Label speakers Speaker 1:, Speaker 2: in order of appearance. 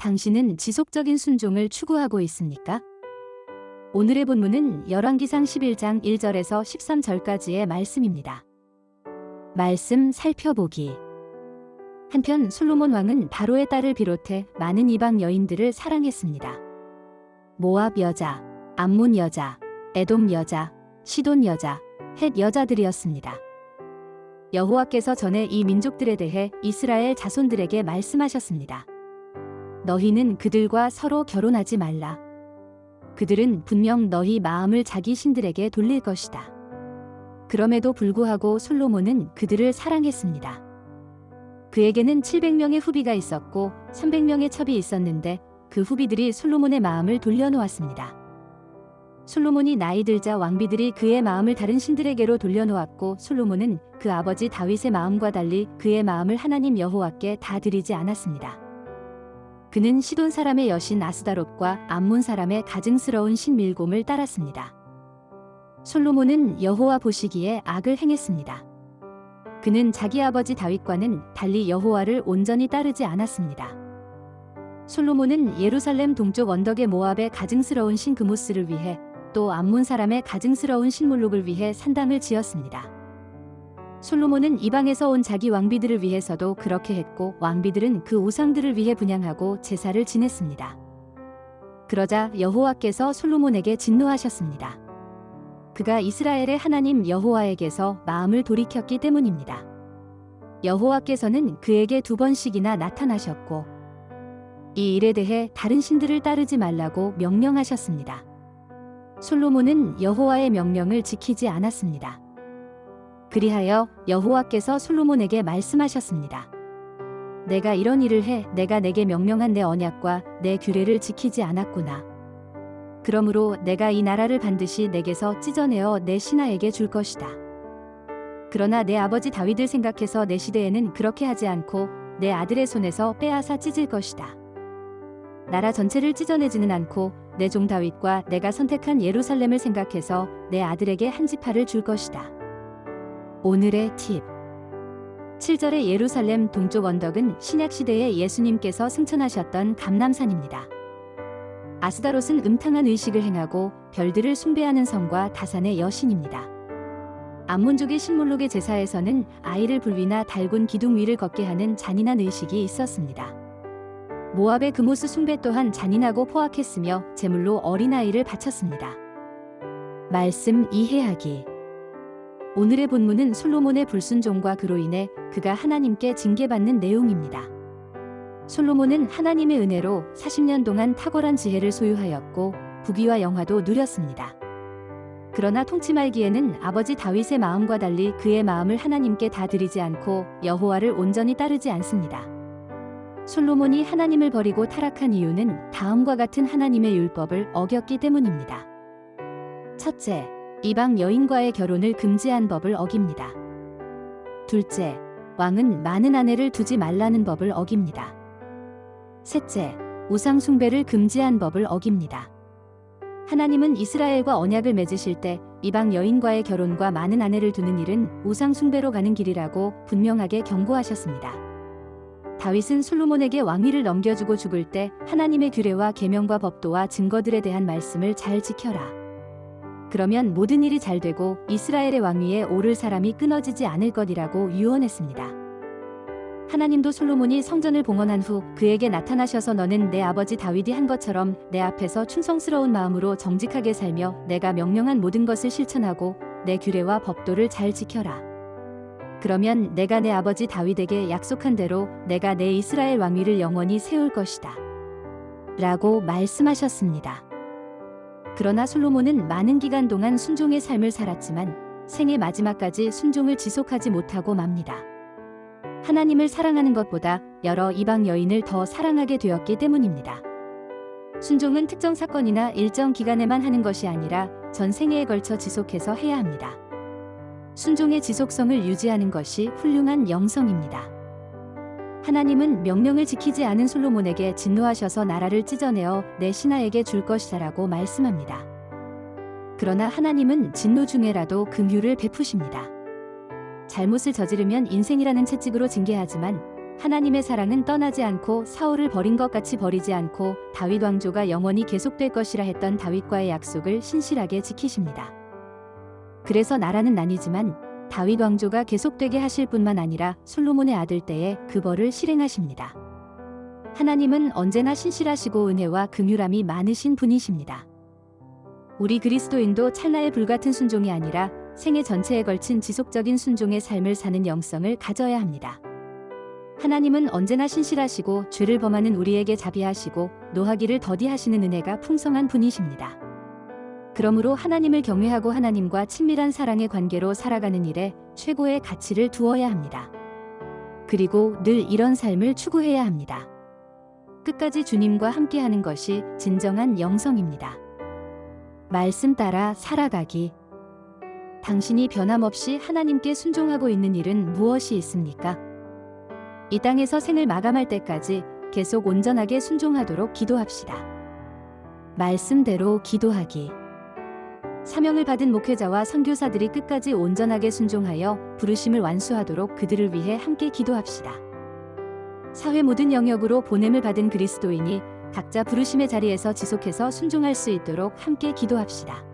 Speaker 1: 당신은 지속적인 순종을 추구하고 있습니까? 오늘의 본문은 열왕기상 11장 1절에서 13절까지의 말씀입니다. 말씀 살펴보기. 한편 솔로몬 왕은 바로의 딸을 비롯해 많은 이방 여인들을 사랑했습니다. 모압 여자, 암몬 여자, 에돔 여자, 시돈 여자, 헷 여자들이었습니다. 여호와께서 전에 이 민족들에 대해 이스라엘 자손들에게 말씀하셨습니다. 너희는 그들과 서로 결혼하지 말라. 그들은 분명 너희 마음을 자기 신들에게 돌릴 것이다. 그럼에도 불구하고 솔로몬은 그들을 사랑했습니다. 그에게는 700명의 후비가 있었고 300명의 첩이 있었는데 그 후비들이 솔로몬의 마음을 돌려놓았습니다. 솔로몬이 나이 들자 왕비들이 그의 마음을 다른 신들에게로 돌려놓았고 솔로몬은 그 아버지 다윗의 마음과 달리 그의 마음을 하나님 여호와께 다 드리지 않았습니다. 그는 시돈 사람의 여신 아스다롯과 암몬 사람의 가증스러운 신 밀곰을 따랐습니다. 솔로몬은 여호와 보시기에 악을 행했습니다. 그는 자기 아버지 다윗과는 달리 여호와를 온전히 따르지 않았습니다. 솔로몬은 예루살렘 동쪽 언덕의 모압의 가증스러운 신 그모스를 위해 또 암몬 사람의 가증스러운 신 몰록을 위해 산당을 지었습니다. 솔로몬은 이방에서 온 자기 왕비들을 위해서도 그렇게 했고 왕비들은 그 우상들을 위해 분향하고 제사를 지냈습니다. 그러자 여호와께서 솔로몬에게 진노하셨습니다. 그가 이스라엘의 하나님 여호와에게서 마음을 돌이켰기 때문입니다. 여호와께서는 그에게 2번씩이나 나타나셨고 이 일에 대해 다른 신들을 따르지 말라고 명령하셨습니다. 솔로몬은 여호와의 명령을 지키지 않았습니다. 그리하여 여호와께서 솔로몬에게 말씀하셨습니다. 내가 이런 일을 해 내가 내게 명령한 내 언약과 내 규례를 지키지 않았구나. 그러므로 내가 이 나라를 반드시 내게서 찢어내어 내 신하에게 줄 것이다. 그러나 내 아버지 다윗을 생각해서 내 시대에는 그렇게 하지 않고 내 아들의 손에서 빼앗아 찢을 것이다. 나라 전체를 찢어내지는 않고 내 종 다윗과 내가 선택한 예루살렘을 생각해서 내 아들에게 한 지파를 줄 것이다. 오늘의 팁. 7절의 예루살렘 동쪽 언덕은 신약시대에 예수님께서 승천하셨던 감람산입니다. 아스다롯은 음탕한 의식을 행하고 별들을 숭배하는 성과 다산의 여신입니다. 암몬족의 신몰록의 제사에서는 아이를 불 위나 달군 기둥 위를 걷게 하는 잔인한 의식이 있었습니다. 모압의 그모스 숭배 또한 잔인하고 포악했으며 제물로 어린아이를 바쳤습니다. 말씀 이해하기. 오늘의 본문은 솔로몬의 불순종과 그로 인해 그가 하나님께 징계받는 내용입니다. 솔로몬은 하나님의 은혜로 40년 동안 탁월한 지혜를 소유하였고 부귀와 영화도 누렸습니다. 그러나 통치 말기에는 아버지 다윗의 마음과 달리 그의 마음을 하나님께 다 드리지 않고 여호와를 온전히 따르지 않습니다. 솔로몬이 하나님을 버리고 타락한 이유는 다음과 같은 하나님의 율법을 어겼기 때문입니다. 첫째, 이방 여인과의 결혼을 금지한 법을 어깁니다. 둘째, 왕은 많은 아내를 두지 말라는 법을 어깁니다. 셋째, 우상 숭배를 금지한 법을 어깁니다. 하나님은 이스라엘과 언약을 맺으실 때 이방 여인과의 결혼과 많은 아내를 두는 일은 우상 숭배로 가는 길이라고 분명하게 경고하셨습니다. 다윗은 솔로몬에게 왕위를 넘겨주고 죽을 때 하나님의 규례와 계명과 법도와 증거들에 대한 말씀을 잘 지켜라. 그러면 모든 일이 잘 되고 이스라엘의 왕위에 오를 사람이 끊어지지 않을 것이라고 유언했습니다. 하나님도 솔로몬이 성전을 봉헌한 후 그에게 나타나셔서 너는 내 아버지 다윗이 한 것처럼 내 앞에서 충성스러운 마음으로 정직하게 살며 내가 명령한 모든 것을 실천하고 내 규례와 법도를 잘 지켜라. 그러면 내가 내 아버지 다윗에게 약속한 대로 내가 내 이스라엘 왕위를 영원히 세울 것이다. 라고 말씀하셨습니다. 그러나 솔로몬은 많은 기간 동안 순종의 삶을 살았지만 생의 마지막까지 순종을 지속하지 못하고 맙니다. 하나님을 사랑하는 것보다 여러 이방 여인을 더 사랑하게 되었기 때문입니다. 순종은 특정 사건이나 일정 기간에만 하는 것이 아니라 전 생애에 걸쳐 지속해서 해야 합니다. 순종의 지속성을 유지하는 것이 훌륭한 영성입니다. 하나님은 명령을 지키지 않은 솔로몬에게 진노하셔서 나라를 찢어내어 내 신하에게 줄 것이다라고 말씀합니다. 그러나 하나님은 진노 중에라도 긍휼을 베푸십니다. 잘못을 저지르면 인생이라는 채찍으로 징계하지만 하나님의 사랑은 떠나지 않고 사울을 버린 것 같이 버리지 않고 다윗 왕조가 영원히 계속될 것이라 했던 다윗과의 약속을 신실하게 지키십니다. 그래서 나라는 나뉘지만 다윗 왕조가 계속되게 하실 뿐만 아니라 솔로몬의 아들 때에 그 벌을 실행하십니다. 하나님은 언제나 신실하시고 은혜와 긍휼함이 많으신 분이십니다. 우리 그리스도인도 찰나의 불같은 순종이 아니라 생애 전체에 걸친 지속적인 순종의 삶을 사는 영성을 가져야 합니다. 하나님은 언제나 신실하시고 죄를 범하는 우리에게 자비하시고 노하기를 더디하시는 은혜가 풍성한 분이십니다. 그러므로 하나님을 경외하고 하나님과 친밀한 사랑의 관계로 살아가는 일에 최고의 가치를 두어야 합니다. 그리고 늘 이런 삶을 추구해야 합니다. 끝까지 주님과 함께하는 것이 진정한 영성입니다. 말씀 따라 살아가기. 당신이 변함없이 하나님께 순종하고 있는 일은 무엇이 있습니까? 이 땅에서 생을 마감할 때까지 계속 온전하게 순종하도록 기도합시다. 말씀대로 기도하기. 사명을 받은 목회자와 선교사들이 끝까지 온전하게 순종하여 부르심을 완수하도록 그들을 위해 함께 기도합시다. 사회 모든 영역으로 보냄을 받은 그리스도인이 각자 부르심의 자리에서 지속해서 순종할 수 있도록 함께 기도합시다.